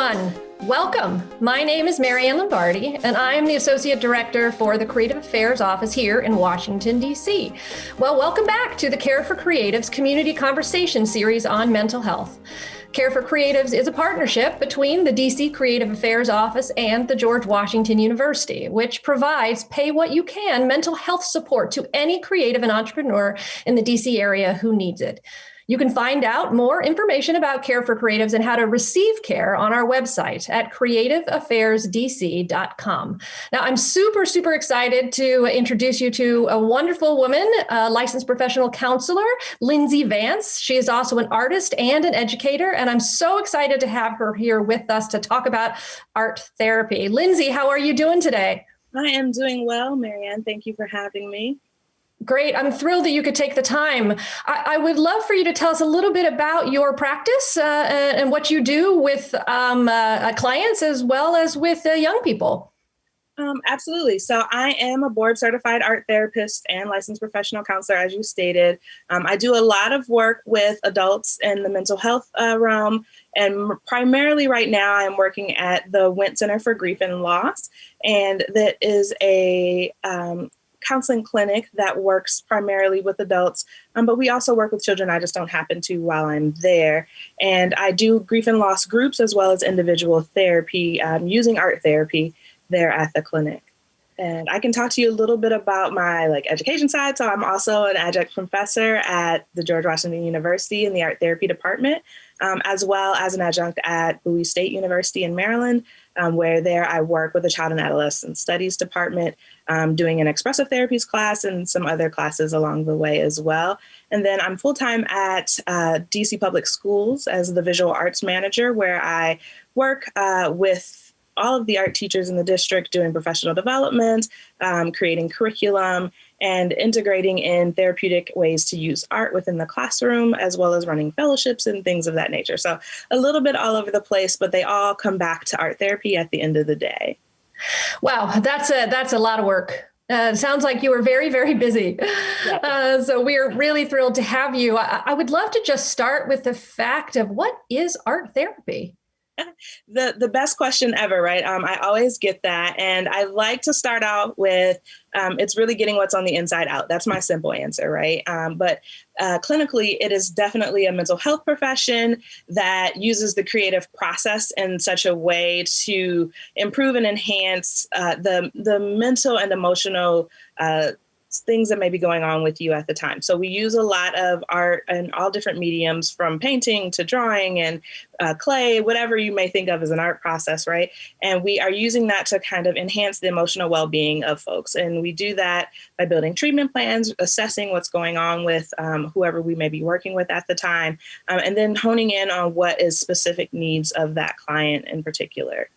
everyone. Welcome. My name is Marianne Lombardi, and I'm the Associate Director for the Creative Affairs Office here in Washington, D.C. Well, welcome back to the Care for Creatives Community Conversation Series on mental health. Care for Creatives is a partnership between the DC Creative Affairs Office and the George Washington University, which provides pay-what-you-can mental health support to any creative and entrepreneur in the DC area who needs it. You can find out more information about Care for Creatives and how to receive care on our website at creativeaffairsdc.com. Now, I'm super excited to introduce you to a wonderful woman, a licensed professional counselor, Lindsey Vance. She is also an artist and an educator, and I'm so excited to have her here with us to talk about art therapy. Lindsey, how are you doing today? I am doing well, Marianne. Thank you for having me. Great. I'm thrilled that you could take the time. I would love for you to tell us a little bit about your practice and what you do with clients as well as with young people. Absolutely. So I am a board certified art therapist and licensed professional counselor, as you stated. I do a lot of work with adults in the mental health realm. And primarily right now, I'm working at the Went Center for Grief and Loss. And that is a counseling clinic that works primarily with adults, but we also work with children. I just don't happen to while I'm there. And I do grief and loss groups as well as individual therapy using art therapy there at the clinic. And I can talk to you a little bit about my education side. So I'm also an adjunct professor at the George Washington University in the art therapy department, as well as an adjunct at Bowie State University in Maryland, where there I work with the Child and Adolescent Studies department, doing an expressive therapies class and some other classes along the way as well. And then I'm full-time at DC Public Schools as the visual arts manager, where I work with all of the art teachers in the district doing professional development, creating curriculum, and integrating in therapeutic ways to use art within the classroom, as well as running fellowships and things of that nature. So a little bit all over the place, but they all come back to art therapy at the end of the day. Wow, that's a lot of work. Sounds like you were very busy. Yeah. So we're really thrilled to have you. I would love to just start with the fact of what is art therapy? The best question ever, right? I always get that. And I like to start out with, it's really getting what's on the inside out. That's my simple answer, right? But clinically, it is definitely a mental health profession that uses the creative process in such a way to improve and enhance the mental and emotional things that may be going on with you at the time. So we use a lot of art and all different mediums, from painting to drawing and clay, whatever you may think of as an art process, right? And we are using that to kind of enhance the emotional well-being of folks. And we do that by building treatment plans, assessing what's going on with whoever we may be working with at the time, and then honing in on what is specific needs of that client in particular.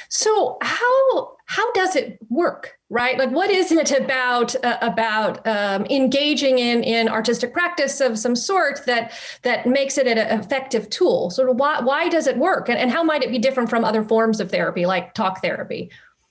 So how does it work, right? Like, what is it about engaging in artistic practice of some sort that makes it an effective tool? Sort of why does it work, and how might it be different from other forms of therapy, like talk therapy?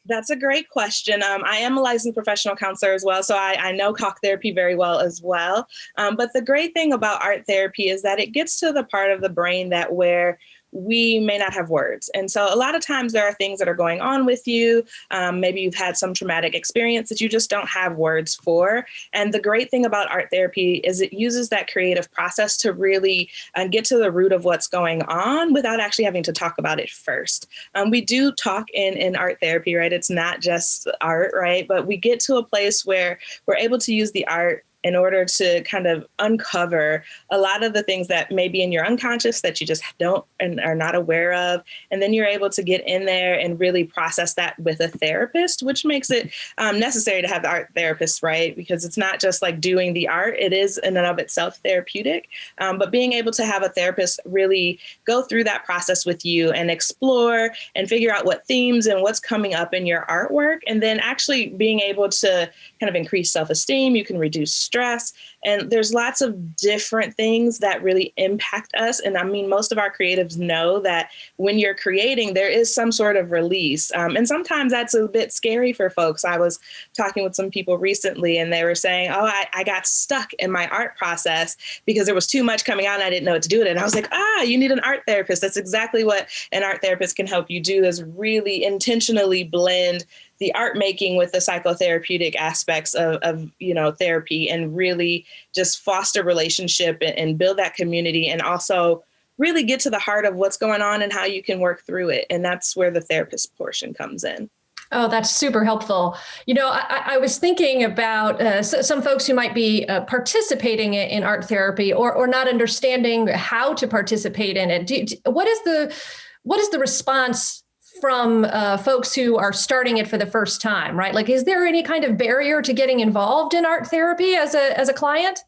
That's a great question. I am a licensed professional counselor as well, so I know talk therapy very well as well. But the great thing about art therapy is that it gets to the part of the brain where we may not have words. And so a lot of times there are things that are going on with you. Maybe you've had some traumatic experience that you just don't have words for. And the great thing about art therapy is it uses that creative process to really get to the root of what's going on without actually having to talk about it first. We do talk in art therapy, right? It's not just art, right? But we get to a place where we're able to use the art in order to kind of uncover a lot of the things that may be in your unconscious that you just don't and are not aware of. And then you're able to get in there and really process that with a therapist, which makes it necessary to have the art therapist, right? Because it's not just like doing the art. It is in and of itself therapeutic. But being able to have a therapist really go through that process with you and explore and figure out what themes and what's coming up in your artwork. And then actually being able to kind of increase self-esteem. You can reduce stress. stress. And there's lots of different things that really impact us. And I mean, most of our creatives know that when you're creating, there is some sort of release. And sometimes that's a bit scary for folks. I was talking with some people recently and they were saying, oh, I got stuck in my art process because there was too much coming out and I didn't know what to do with it. And I was like, you need an art therapist. That's exactly what an art therapist can help you do, is really intentionally blend the art making with the psychotherapeutic aspects of therapy, and really just foster relationship and build that community, and also really get to the heart of what's going on and how you can work through it. And that's where the therapist portion comes in. Oh, that's super helpful. I was thinking about some folks who might be participating in art therapy or not understanding how to participate in it. What is the response from folks who are starting it for the first time, right? Like, is there any kind of barrier to getting involved in art therapy as a client?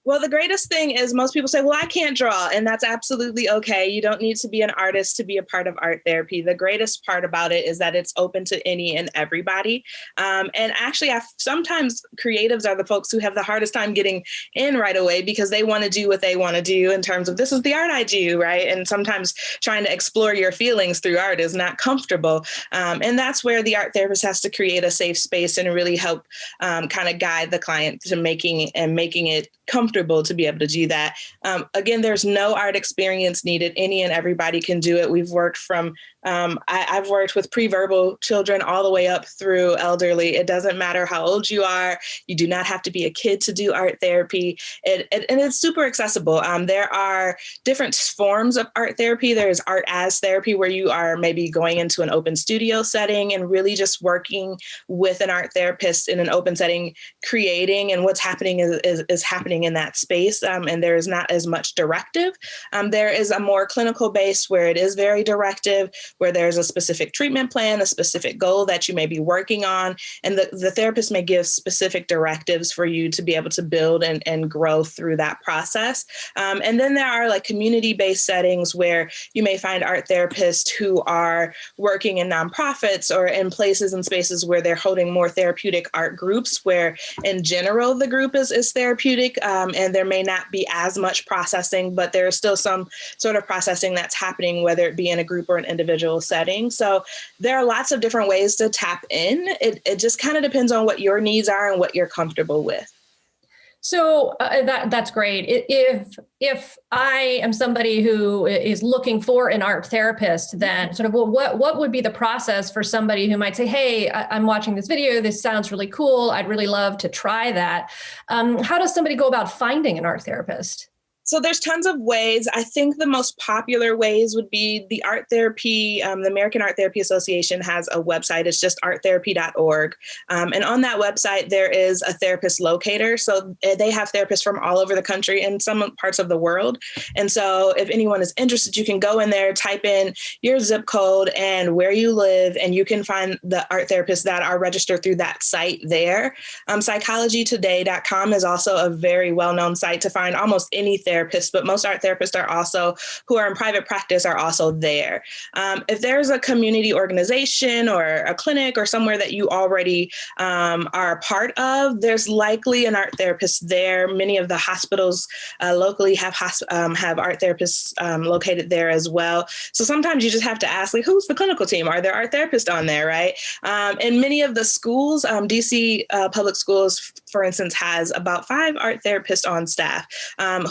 Well, the greatest thing is most people say, well, I can't draw, and that's absolutely okay. You don't need to be an artist to be a part of art therapy. The greatest part about it is that it's open to any and everybody. And actually, sometimes creatives are the folks who have the hardest time getting in right away because they want to do what they want to do in terms of this is the art I do, right? And sometimes trying to explore your feelings through art is not comfortable. And that's where the art therapist has to create a safe space and really help kind of guide the client to making it comfortable to be able to do that. Again, there's no art experience needed. Any and everybody can do it. We've worked from, I've worked with pre-verbal children all the way up through elderly. It doesn't matter how old you are. You do not have to be a kid to do art therapy. And it's super accessible. There are different forms of art therapy. There's art as therapy, where you are maybe going into an open studio setting and really just working with an art therapist in an open setting, creating, and what's happening is happening in that space, and there is not as much directive. There is a more clinical base where it is very directive, where there's a specific treatment plan, a specific goal that you may be working on, and the therapist may give specific directives for you to be able to build and grow through that process. And then there are like community-based settings where you may find art therapists who are working in nonprofits or in places and spaces where they're holding more therapeutic art groups, where in general the group is therapeutic. And there may not be as much processing, but there is still some sort of processing that's happening, whether it be in a group or an individual setting. So there are lots of different ways to tap in. It just kind of depends on what your needs are and what you're comfortable with. So that's great. If I am somebody who is looking for an art therapist, then sort of what would be the process for somebody who might say, hey, I'm watching this video. This sounds really cool. I'd really love to try that. How does somebody go about finding an art therapist? So there's tons of ways. I think the most popular ways would be the art therapy. The American Art Therapy Association has a website. It's just arttherapy.org. And on that website, there is a therapist locator. So they have therapists from all over the country and some parts of the world. And so if anyone is interested, you can go in there, type in your zip code and where you live, and you can find the art therapists that are registered through that site there. Psychologytoday.com is also a very well-known site to find almost any therapist, but most art therapists are also, who are in private practice, are also there. If there's a community organization or a clinic or somewhere that you already are a part of, there's likely an art therapist there. Many of the hospitals locally have art therapists located there as well. So sometimes you just have to ask, like, who's the clinical team? Are there art therapists on there, right? And many of the schools, DC Public Schools, for instance, has about 5 art therapists on staff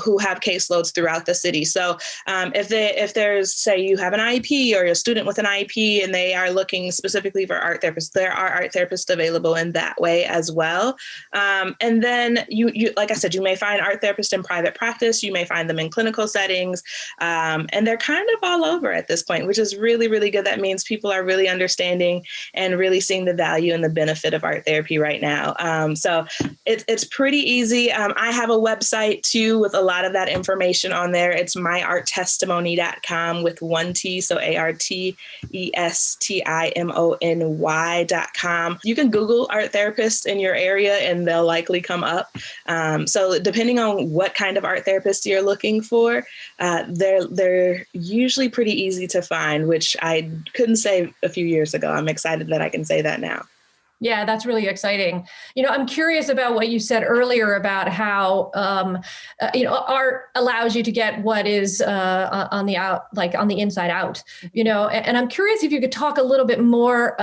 who have caseloads throughout the city. So if there's, say, you have an IEP or a student with an IEP and they are looking specifically for art therapists, there are art therapists available in that way as well. And then you, like I said, you may find art therapists in private practice. You may find them in clinical settings, and they're kind of all over at this point, which is really, really good. That means people are really understanding and really seeing the value and the benefit of art therapy right now. So it's pretty easy. I have a website too with a lot of that information on there. It's myarttestimony.com with 1 T, so ARTESTIMONY.com. You can Google art therapists in your area and they'll likely come up. So depending on what kind of art therapist you're looking for, they're usually pretty easy to find, which I couldn't say a few years ago. I'm excited that I can say that now. Yeah, that's really exciting. I'm curious about what you said earlier about how, art allows you to get what is on the out, like on the inside out, and I'm curious if you could talk a little bit more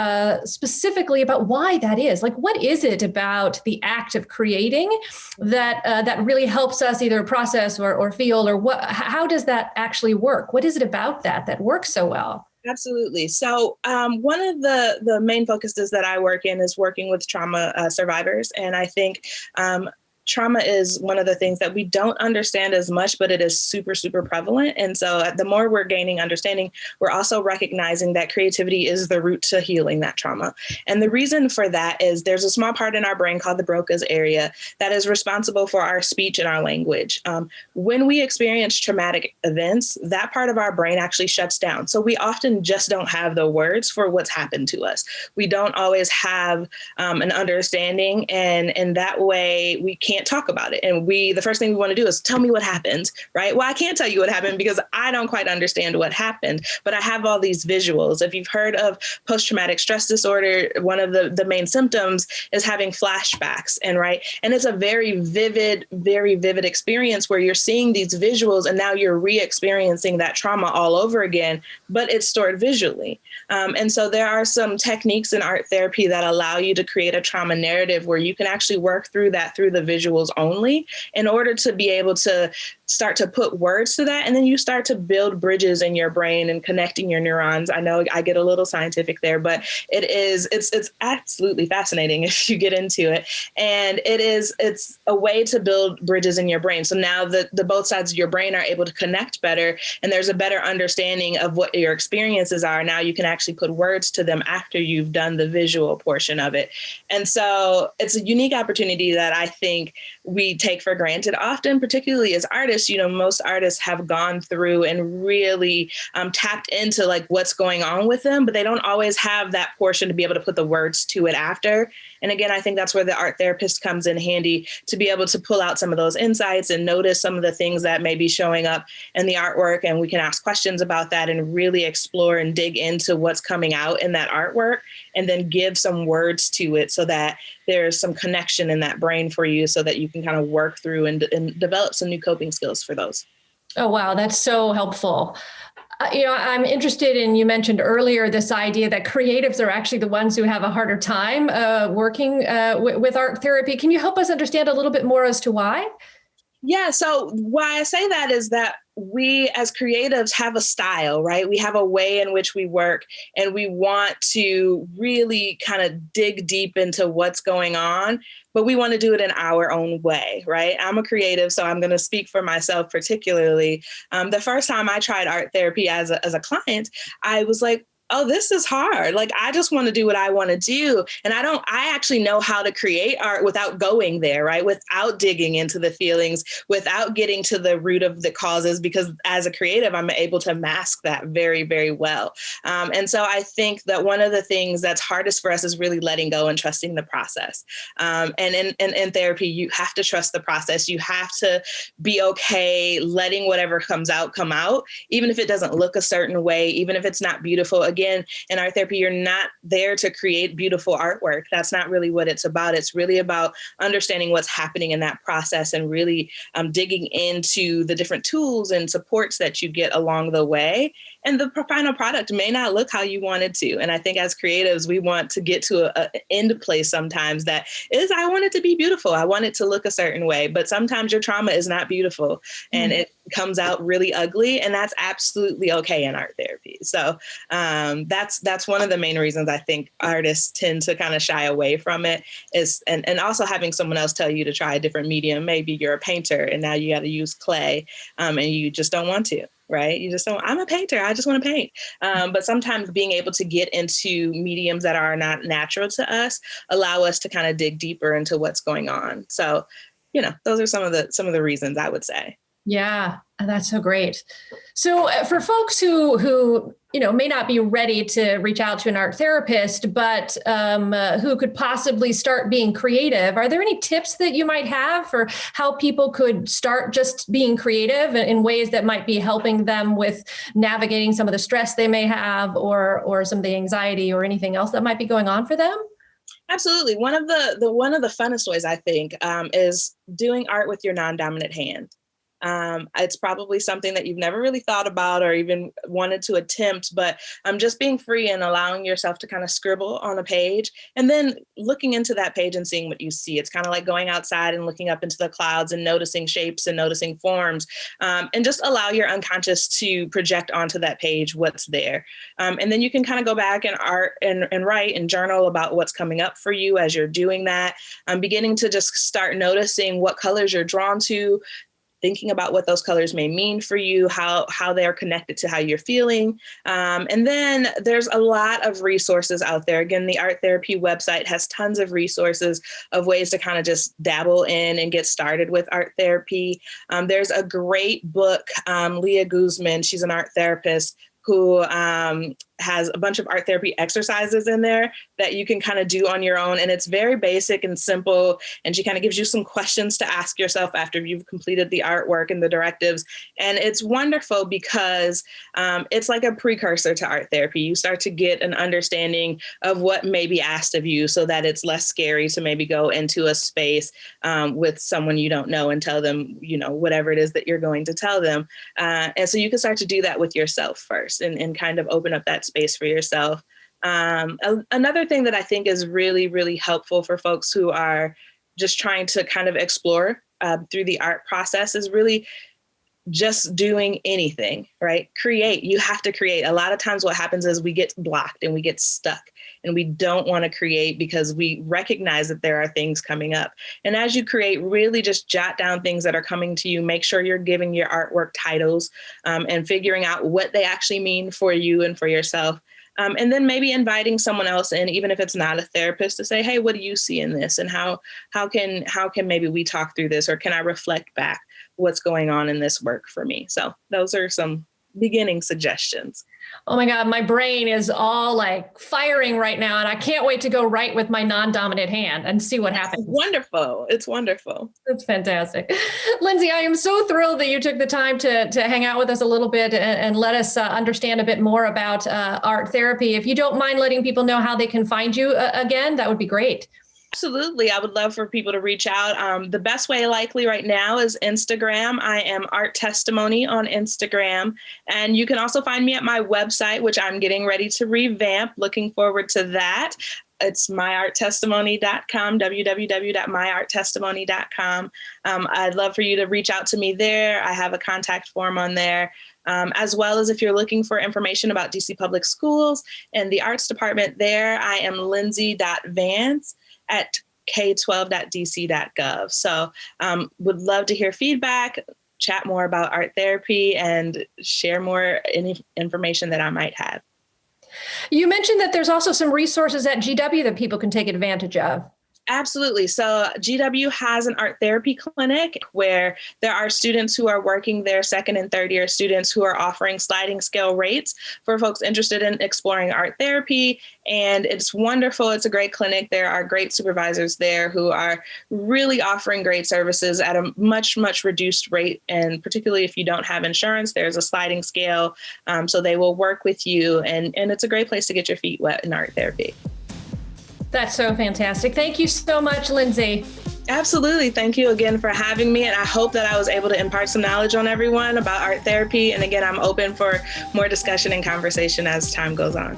specifically about why that is. Like, what is it about the act of creating that really helps us either process or feel, or how does that actually work? What is it about that works so well? Absolutely. So one of the main focuses that I work in is working with trauma survivors. And I think trauma is one of the things that we don't understand as much, but it is super, super prevalent. And so the more we're gaining understanding, we're also recognizing that creativity is the route to healing that trauma. And the reason for that is there's a small part in our brain called the Broca's area that is responsible for our speech and our language. When we experience traumatic events, that part of our brain actually shuts down. So we often just don't have the words for what's happened to us. We don't always have an understanding. And that way we can't talk about it. And the first thing we want to do is tell me what happened, right? Well, I can't tell you what happened because I don't quite understand what happened, but I have all these visuals. If you've heard of post-traumatic stress disorder, one of the main symptoms is having flashbacks, and it's a very vivid experience where you're seeing these visuals and now you're re-experiencing that trauma all over again, but it's stored visually. And so there are some techniques in art therapy that allow you to create a trauma narrative where you can actually work through that through the visuals only in order to be able to start to put words to that. And then you start to build bridges in your brain and connecting your neurons. I know I get a little scientific there, but it's absolutely fascinating if you get into it. And it's a way to build bridges in your brain. So now the both sides of your brain are able to connect better, and there's a better understanding of what your experiences are. Now you can actually put words to them after you've done the visual portion of it. And so it's a unique opportunity that I think we take for granted often, particularly as artists. Most artists have gone through and really tapped into like what's going on with them, but they don't always have that portion to be able to put the words to it after. And again, I think that's where the art therapist comes in handy to be able to pull out some of those insights and notice some of the things that may be showing up in the artwork. And we can ask questions about that and really explore and dig into what's coming out in that artwork, and then give some words to it so that there's some connection in that brain for you so that you can kind of work through and develop some new coping skills for those. Oh, wow. That's so helpful. I'm interested in, you mentioned earlier, this idea that creatives are actually the ones who have a harder time working with art therapy. Can you help us understand a little bit more as to why? Yeah. So why I say that is that we as creatives have a style, right? We have a way in which we work, and we want to really kind of dig deep into what's going on, but we want to do it in our own way, right? I'm a creative, so I'm going to speak for myself particularly. The first time I tried art therapy as a client, I was like, oh, this is hard. Like, I just want to do what I want to do. And I actually know how to create art without going there, right? Without digging into the feelings, without getting to the root of the causes, because as a creative, I'm able to mask that very, very well. And so I think that one of the things that's hardest for us is really letting go and trusting the process. And in therapy, you have to trust the process. You have to be okay letting whatever comes out, come out, even if it doesn't look a certain way, even if it's not beautiful. Again, in art therapy, you're not there to create beautiful artwork. That's not really what it's about. It's really about understanding what's happening in that process and really digging into the different tools and supports that you get along the way. And the final product may not look how you wanted to. And I think as creatives, we want to get to an end place sometimes that is, I want it to be beautiful. I want it to look a certain way. But sometimes your trauma is not beautiful and it comes out really ugly. And that's absolutely okay in art therapy. So that's one of the main reasons I think artists tend to kind of shy away from it is, and also having someone else tell you to try a different medium. Maybe you're a painter and now you got to use clay and you just don't want to. Right? You just don't, I'm a painter. I just want to paint. But sometimes being able to get into mediums that are not natural to us allow us to kind of dig deeper into what's going on. So, those are some of the reasons I would say. Yeah, that's so great. So for folks who may not be ready to reach out to an art therapist, but who could possibly start being creative, are there any tips that you might have for how people could start just being creative in ways that might be helping them with navigating some of the stress they may have or some of the anxiety or anything else that might be going on for them? Absolutely. One of the funnest ways I think is doing art with your non-dominant hand. It's probably something that you've never really thought about or even wanted to attempt, but just being free and allowing yourself to kind of scribble on a page and then looking into that page and seeing what you see. It's kind of like going outside and looking up into the clouds and noticing shapes and noticing forms, and just allow your unconscious to project onto that page what's there. And then you can kind of go back and art and write and journal about what's coming up for you as you're doing that. Beginning to just start noticing what colors you're drawn to, thinking about what those colors may mean for you, how they're connected to how you're feeling. And then there's a lot of resources out there. Again, the art therapy website has tons of resources of ways to kind of just dabble in and get started with art therapy. There's a great book, Leah Guzman, she's an art therapist who has a bunch of art therapy exercises in there that you can kind of do on your own. And it's very basic and simple. And she kind of gives you some questions to ask yourself after you've completed the artwork and the directives. And it's wonderful because it's like a precursor to art therapy. You start to get an understanding of what may be asked of you so that it's less scary to maybe go into a space with someone you don't know and tell them, whatever it is that you're going to tell them. And so you can start to do that with yourself first and kind of open up that space for yourself. Another thing that I think is really, really helpful for folks who are just trying to kind of explore through the art process is really just doing anything, right? Create. You have to create. A lot of times what happens is we get blocked and we get stuck and we don't want to create because we recognize that there are things coming up. And as you create, really just jot down things that are coming to you. Make sure you're giving your artwork titles and figuring out what they actually mean for you and for yourself. And then maybe inviting someone else in, even if it's not a therapist, to say, hey, what do you see in this? And how can maybe we talk through this, or can I reflect back what's going on in this work for me? So those are some beginning suggestions. Oh my God, my brain is all like firing right now. And I can't wait to go write with my non-dominant hand and see what happens. It's wonderful. It's wonderful. It's fantastic. Lindsey, I am so thrilled that you took the time to hang out with us a little bit and let us understand a bit more about art therapy. If you don't mind letting people know how they can find you again, that would be great. Absolutely. I would love for people to reach out. The best way likely right now is Instagram. I am Art Testimony on Instagram. And you can also find me at my website, which I'm getting ready to revamp. Looking forward to that. It's myarttestimony.com, www.myarttestimony.com. I'd love for you to reach out to me there. I have a contact form on there. As well as if you're looking for information about DC Public Schools and the arts department there, I am lindsey.vance at k12.dc.gov. So would love to hear feedback, chat more about art therapy, and share more any information that I might have. You mentioned that there's also some resources at GW that people can take advantage of. Absolutely. So GW has an art therapy clinic where there are students who are working there, second and third year students who are offering sliding scale rates for folks interested in exploring art therapy. And it's wonderful. It's a great clinic. There are great supervisors there who are really offering great services at a much, much reduced rate. And particularly if you don't have insurance, there's a sliding scale. So they will work with you. And it's a great place to get your feet wet in art therapy. That's so fantastic. Thank you so much, Lindsey. Absolutely. Thank you again for having me. And I hope that I was able to impart some knowledge on everyone about art therapy. And again, I'm open for more discussion and conversation as time goes on.